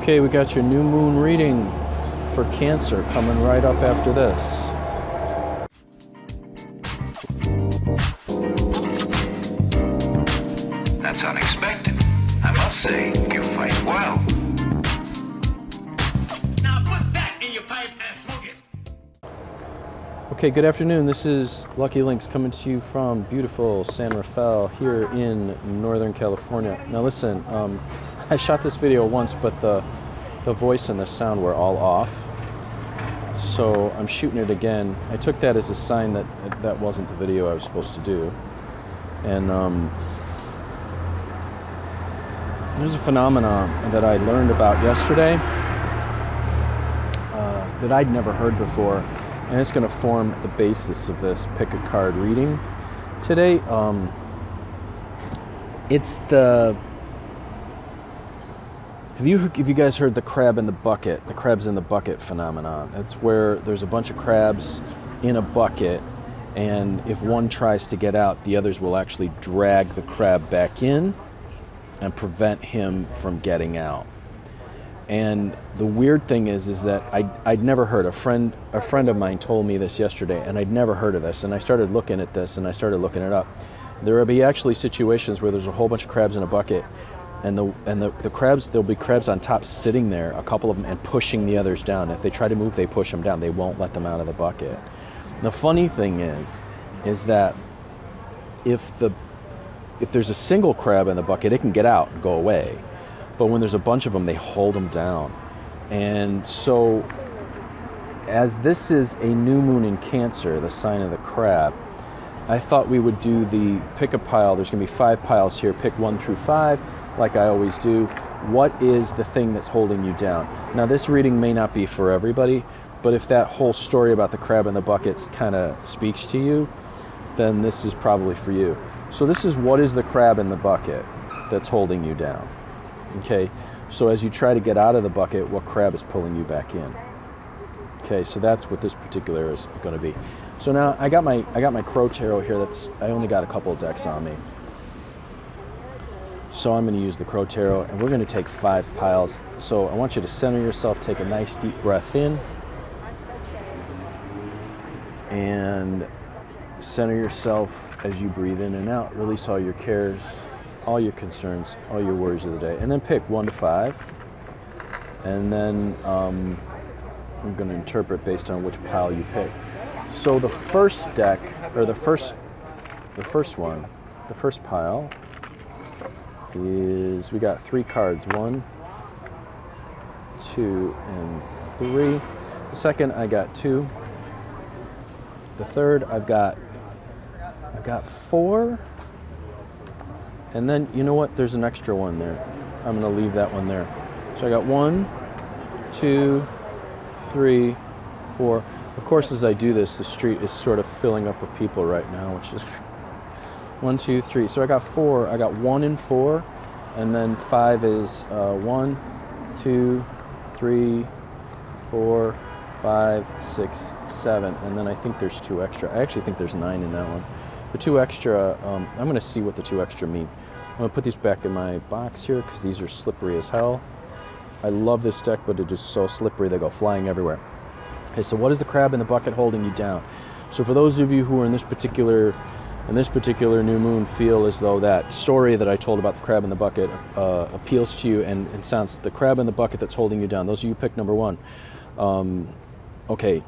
Okay, we got your new moon reading for Cancer coming right up after this. That's unexpected. I must say, you fight well. Now put that in your pipe and smoke it. Okay, good afternoon. This is Lucky Links coming to you from beautiful San Rafael here in Northern California. Now listen, I shot this video once, but the voice and the sound were all off. So I'm shooting it again. I took that as a sign that that wasn't the video I was supposed to do. And there's a phenomenon that I learned about yesterday that I'd never heard before, and it's going to form the basis of this pick a card reading today. It's the Have you guys heard the crabs in the bucket phenomenon? It's where there's a bunch of crabs in a bucket, and if one tries to get out, the others will actually drag the crab back in and prevent him from getting out. And the weird thing is that I'd never heard. A friend of mine told me this yesterday, and I'd never heard of this. And I started looking at this, and I started looking it up. There will be actually situations where there's a whole bunch of crabs in a bucket, and the crabs, there'll be crabs on top sitting there, a couple of them, and pushing the others down. If they try to move, they push them down. They won't let them out of the bucket. The funny thing is that if there's a single crab in the bucket, it can get out and go away. But when there's a bunch of them, they hold them down. And so, as this is a new moon in Cancer, the sign of the crab, I thought we would do the pick a pile. There's going to be 5 piles here. Pick 1 through 5, like I always do. What is the thing that's holding you down? Now, this reading may not be for everybody, but if that whole story about the crab in the buckets kind of speaks to you, then this is probably for you. So this is what is the crab in the bucket that's holding you down. Okay, so as you try to get out of the bucket, what crab is pulling you back in? Okay, so that's what this particular is going to be. So now I got my Crow Tarot here. I only got a couple of decks on me. So I'm going to use the Crow Tarot, and we're going to take 5 piles. So I want you to center yourself, take a nice deep breath in, and center yourself as you breathe in and out. Release all your cares, all your concerns, all your worries of the day, and then pick 1 to 5. And then I'm going to interpret based on which pile you pick. So the first deck, or the first pile is, we got 3 cards, 1, 2, and 3. The second, I got 2. The third, I've got 4. And then, you know what? There's an extra one there. I'm going to leave that one there. So I got 1, 2, 3, 4. Of course, as I do this, the street is sort of filling up with people right now, which is 1, 2, 3. So I got 4. I got 1 and 4. And then 5 is 1, 2, 3, 4, 5, 6, 7. And then I think there's 2 extra. I actually think there's 9 in that one. The 2 extra, I'm going to see what the 2 extra mean. I'm going to put these back in my box here because these are slippery as hell. I love this deck, but it is so slippery they go flying everywhere. Okay, so what is the crab in the bucket holding you down? So for those of you who are in this particular new moon feel as though that story that I told about the crab in the bucket appeals to you and sounds the crab in the bucket that's holding you down. Those of you who pick number 1. Okay.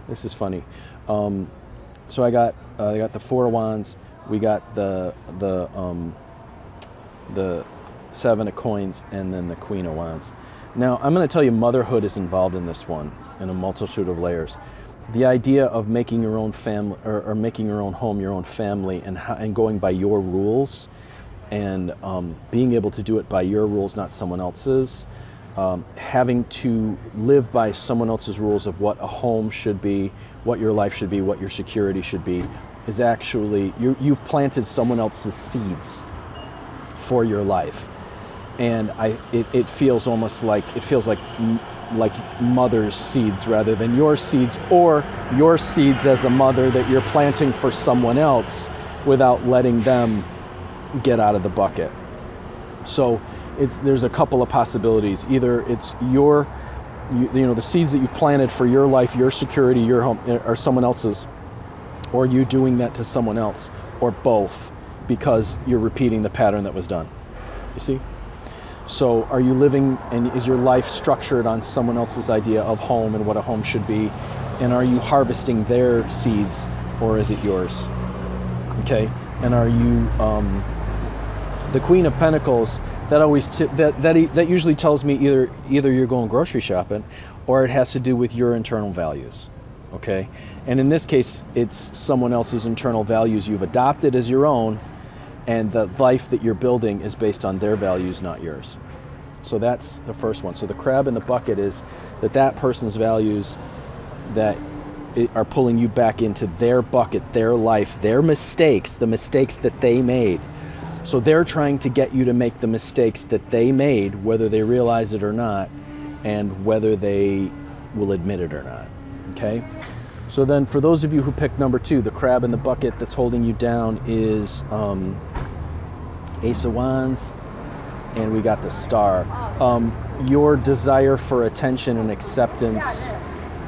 This is funny. So I got the 4 of Wands. We got the 7 of Coins, and then the Queen of Wands. Now I'm going to tell you, motherhood is involved in this one in a multitude of layers. The idea of making your own family, or making your own home, your own family, and going by your rules, and being able to do it by your rules, not someone else's. Having to live by someone else's rules of what a home should be, what your life should be, what your security should be, is actually, you've planted someone else's seeds for your life. And it feels almost like, like mother's seeds rather than your seeds, or your seeds as a mother that you're planting for someone else without letting them get out of the bucket. So there's a couple of possibilities. Either it's the seeds that you've planted for your life, your security, your home, or someone else's, or you doing that to someone else, or both, because you're repeating the pattern that was done. You see? So are you living, and is your life structured on someone else's idea of home and what a home should be? And are you harvesting their seeds, or is it yours? Okay? And are you, the Queen of Pentacles, that usually tells me either you're going grocery shopping, or it has to do with your internal values. Okay? And in this case, it's someone else's internal values you've adopted as your own, and the life that you're building is based on their values, not yours. So that's the first one. So the crab in the bucket is that person's values that are pulling you back into their bucket, their life, their mistakes, the mistakes that they made. So they're trying to get you to make the mistakes that they made, whether they realize it or not, and whether they will admit it or not. Okay? So then for those of you who picked number 2, the crab in the bucket that's holding you down is Ace of Wands, and we got the Star. Your desire for attention and acceptance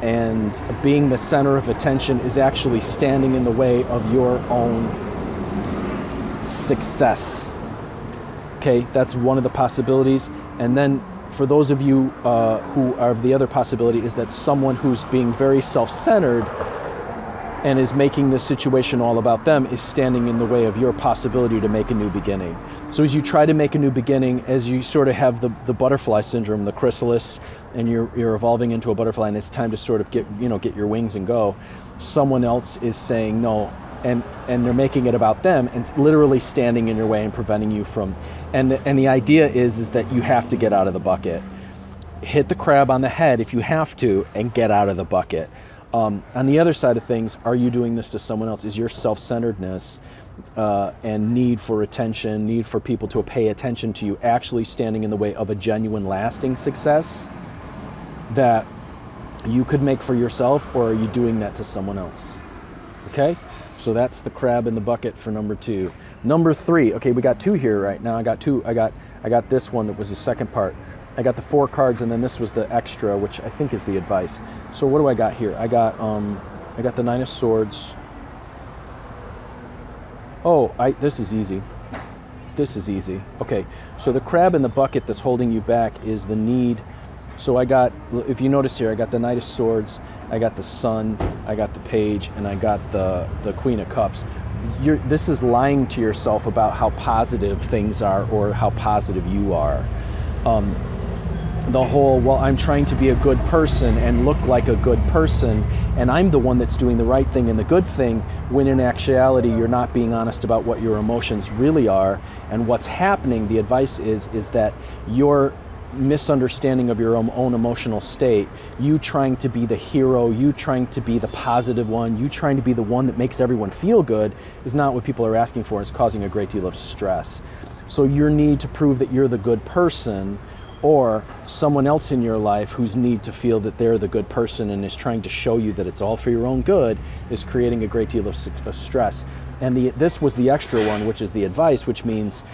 and being the center of attention is actually standing in the way of your own success. Okay, that's one of the possibilities. And then for those of you who are the other possibility is that someone who's being very self-centered and is making this situation all about them is standing in the way of your possibility to make a new beginning. So as you try to make a new beginning, as you sort of have the butterfly syndrome, the chrysalis, and you're evolving into a butterfly, and it's time to sort of get your wings and go, someone else is saying no, and they're making it about them, and literally standing in your way and preventing you from, and the idea is that you have to get out of the bucket. Hit the crab on the head if you have to, and get out of the bucket. On the other side of things, are you doing this to someone else? Is your self-centeredness and need for attention, need for people to pay attention to you, actually standing in the way of a genuine, lasting success that you could make for yourself, or are you doing that to someone else? Okay? So that's the crab in the bucket for number 2. Number 3, okay, we got 2 here right now. I got 2. I got this one that was the second part. I got the 4 cards, and then this was the extra, which I think is the advice. So what do I got here? I got the 9 of Swords. Oh, this is easy. This is easy. Okay, so the crab in the bucket that's holding you back is the need. So I got, if you notice here, I got the Knight of Swords, I got the Sun, I got the Page, and I got the Queen of Cups. This is lying to yourself about how positive things are or how positive you are. The whole, well, I'm trying to be a good person and look like a good person, and I'm the one that's doing the right thing and the good thing, when in actuality you're not being honest about what your emotions really are. And what's happening, the advice is that your misunderstanding of your own emotional state, you trying to be the hero, you trying to be the positive one, you trying to be the one that makes everyone feel good, is not what people are asking for. It's causing a great deal of stress. So your need to prove that you're the good person, or someone else in your life whose need to feel that they're the good person and is trying to show you that it's all for your own good, is creating a great deal of stress. And this was the extra one, which is the advice, which means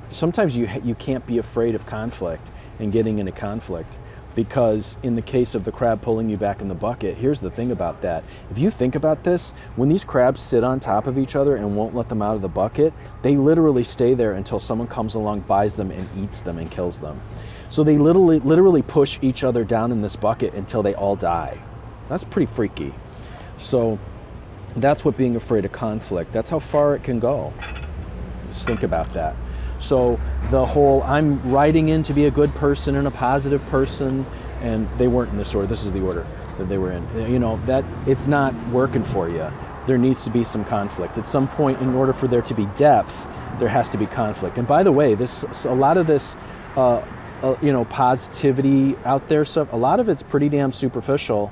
sometimes you can't be afraid of conflict and getting into conflict, because in the case of the crab pulling you back in the bucket, here's the thing about that. If you think about this, when these crabs sit on top of each other and won't let them out of the bucket, they literally stay there until someone comes along, buys them, and eats them and kills them. So they literally push each other down in this bucket until they all die. That's pretty freaky. So that's what being afraid of conflict, that's how far it can go. Just think about that. So the whole, I'm writing in to be a good person and a positive person, and they weren't in this order. This is the order that they were in. That it's not working for you. There needs to be some conflict. At some point, in order for there to be depth, there has to be conflict. And by the way, a lot of this, positivity out there stuff, a lot of it's pretty damn superficial.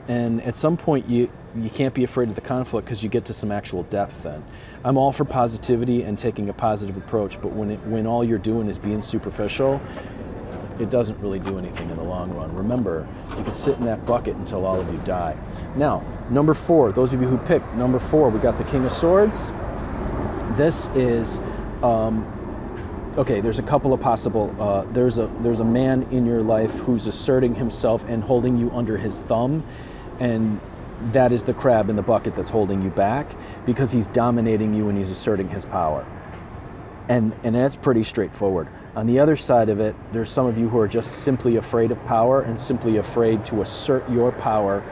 And at some point, you can't be afraid of the conflict, because you get to some actual depth then. I'm all for positivity and taking a positive approach, but when all you're doing is being superficial, it doesn't really do anything in the long run. Remember, you can sit in that bucket until all of you die. Now, number 4, those of you who picked number 4, we got the King of Swords. This is okay, there's a couple of possible, there's a man in your life who's asserting himself and holding you under his thumb, and that is the crab in the bucket that's holding you back, because he's dominating you and he's asserting his power. And that's pretty straightforward. On the other side of it, there's some of you who are just simply afraid of power and simply afraid to assert your power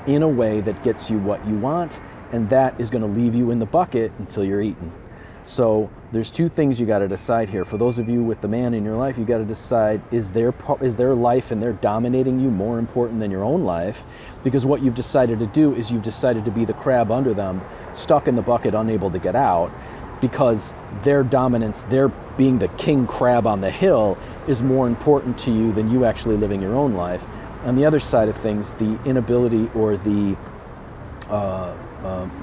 in a way that gets you what you want, and that is going to leave you in the bucket until you're eaten. So there's two things you got to decide here. For those of you with the man in your life, you got to decide, is their life and their dominating you more important than your own life? Because what you've decided to do is you've decided to be the crab under them, stuck in the bucket, unable to get out, because their dominance, their being the king crab on the hill, is more important to you than you actually living your own life. On the other side of things, the inability or the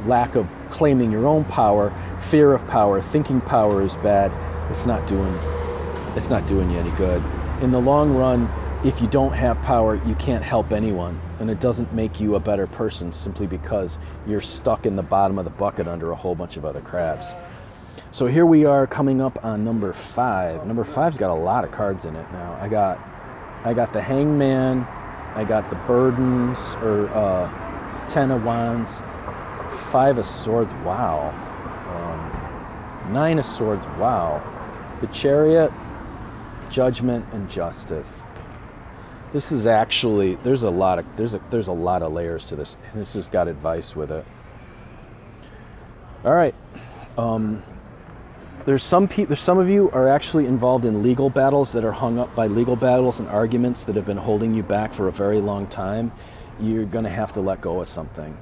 lack of claiming your own power, fear of power, thinking power is bad, it's not doing you any good. In the long run, if you don't have power, you can't help anyone, and it doesn't make you a better person simply because you're stuck in the bottom of the bucket under a whole bunch of other crabs. So here we are coming up on number 5. Number 5's got a lot of cards in it now. I got the Hangman, I got the Burdens, or 10 of Wands, 5 of Swords, wow. 9 of Swords, wow. The Chariot, Judgment, and Justice. This is actually, there's a lot of layers to this. This has got advice with it. All right. There's some of you are actually involved in legal battles that are hung up by legal battles and arguments that have been holding you back for a very long time. You're going to have to let go of something.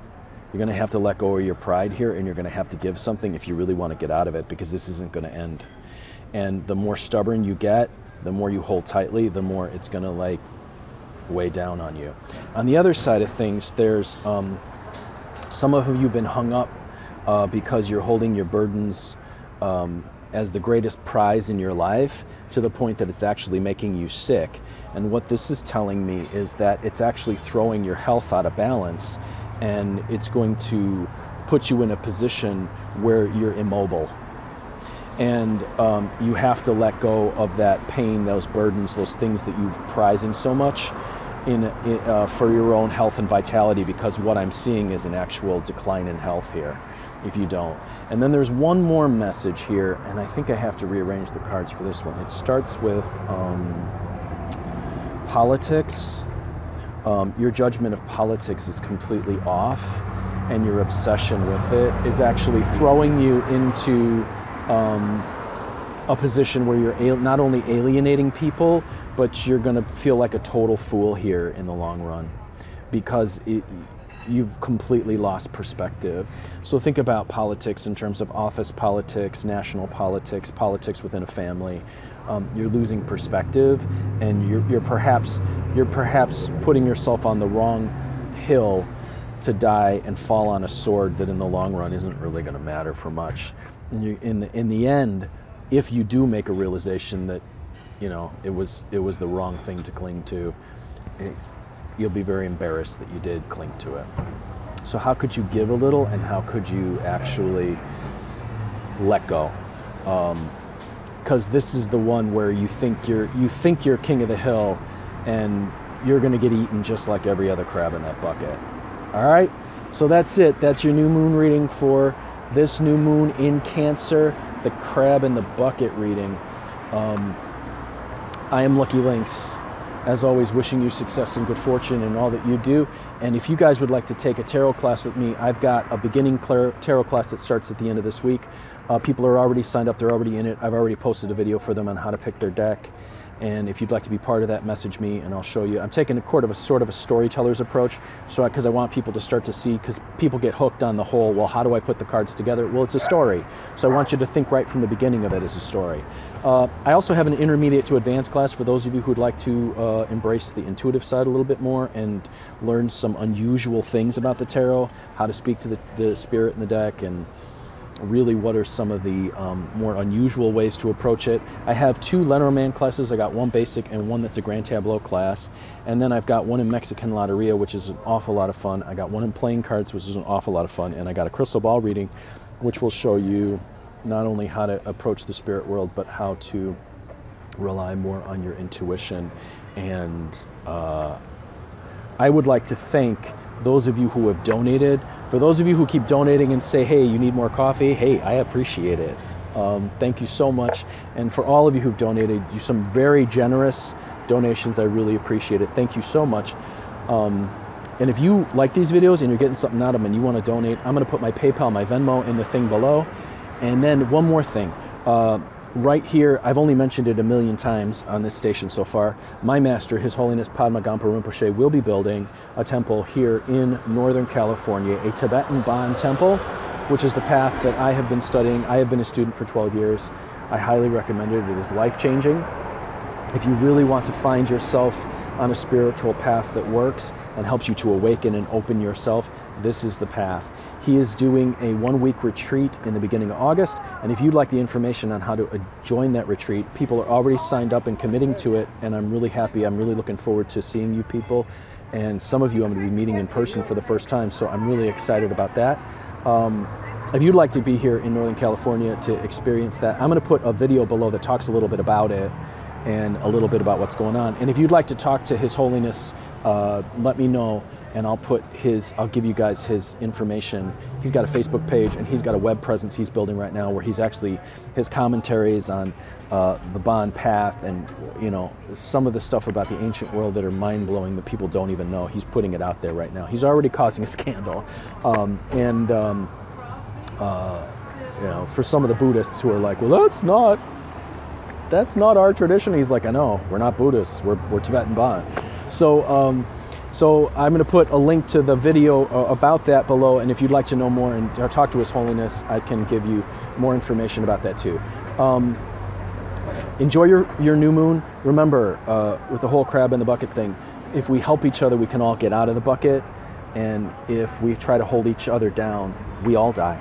You're going to have to let go of your pride here, and you're going to have to give something if you really want to get out of it, because this isn't going to end. And the more stubborn you get, the more you hold tightly, the more it's going to like weigh down on you. On the other side of things, there's some of you have been hung up because you're holding your burdens as the greatest prize in your life, to the point that it's actually making you sick. And what this is telling me is that it's actually throwing your health out of balance, and it's going to put you in a position where you're immobile. And you have to let go of that pain, those burdens, those things that you're prizing so much for your own health and vitality, because what I'm seeing is an actual decline in health here if you don't. And then there's one more message here, and I think I have to rearrange the cards for this one. It starts with politics. Your judgment of politics is completely off, and your obsession with it is actually throwing you into a position where you're not only alienating people, but you're going to feel like a total fool here in the long run, because you've completely lost perspective. So think about politics in terms of office politics, national politics, politics within a family. You're losing perspective, and you're perhaps putting yourself on the wrong hill to die and fall on a sword that in the long run isn't really going to matter for much. And in the end, if you do make a realization that it was the wrong thing to cling to, you'll be very embarrassed that you did cling to it. So how could you give a little, and how could you actually let go? Because this is the one where you think you're king of the hill, and you're going to get eaten just like every other crab in that bucket. All right, so that's it. That's your new moon reading for this new moon in Cancer, the crab in the bucket reading. I am Lucky Lynx, as always, wishing you success and good fortune in all that you do. And if you guys would like to take a tarot class with me, I've got a beginning tarot class that starts at the end of this week. People are already signed up, they're already in it. I've already posted a video for them on how to pick their deck. And if you'd like to be part of that, message me and I'll show you. I'm taking a sort of a storyteller's approach, because I want people to start to see, because people get hooked on the whole, well, how do I put the cards together? Well, it's a story. So I want you to think right from the beginning of it as a story. I also have an intermediate to advanced class for those of you who'd like to embrace the intuitive side a little bit more and learn some unusual things about the tarot, how to speak to the spirit in the deck, and really what are some of the more unusual ways to approach it. I have 2 Lenormand classes. I got one basic and one that's a Grand Tableau class, and then I've got one in Mexican Loteria, which is an awful lot of fun. I got one in playing cards, which is an awful lot of fun, and I got a crystal ball reading, which will show you not only how to approach the spirit world, but how to rely more on your intuition. And I would like to thank those of you who have donated. For those of you who keep donating and say, hey, you need more coffee, hey, I appreciate it. Thank you so much. And for all of you who've donated, you some very generous donations, I really appreciate it. Thank you so much. And if you like these videos and you're getting something out of them and you want to donate, I'm going to put my PayPal, my Venmo in the thing below. And then one more thing. Right here, I've only mentioned it a million times on this station so far. My master, His Holiness Padma Gampa Rinpoche, will be building a temple here in Northern California, a Tibetan Bon temple, which is the path that I have been studying. I have been a student for 12 years. I highly recommend it. It is life-changing. If you really want to find yourself on a spiritual path that works and helps you to awaken and open yourself, this is the path. He is doing a 1-week retreat in the beginning of August, and if you'd like the information on how to join that retreat, people are already signed up and committing to it, and I'm really happy. I'm really looking forward to seeing you people, and some of you I'm going to be meeting in person for the first time, so I'm really excited about that. If you'd like to be here in Northern California to experience that, I'm going to put a video below that talks a little bit about it and a little bit about what's going on. And if you'd like to talk to His Holiness, let me know, and I'll give you guys his information. He's got a Facebook page and he's got a web presence he's building right now where he's actually, his commentaries on the Bon path and, you know, some of the stuff about the ancient world that are mind-blowing that people don't even know. He's putting it out there right now. He's already causing a scandal. You know, for some of the Buddhists who are like, well, that's not our tradition. He's like, I know, we're not Buddhists, we're Tibetan Bon. So I'm going to put a link to the video about that below, and if you'd like to know more and talk to His Holiness, I can give you more information about that too. Enjoy your new moon. Remember, with the whole crab in the bucket thing, if we help each other, we can all get out of the bucket, and if we try to hold each other down, we all die.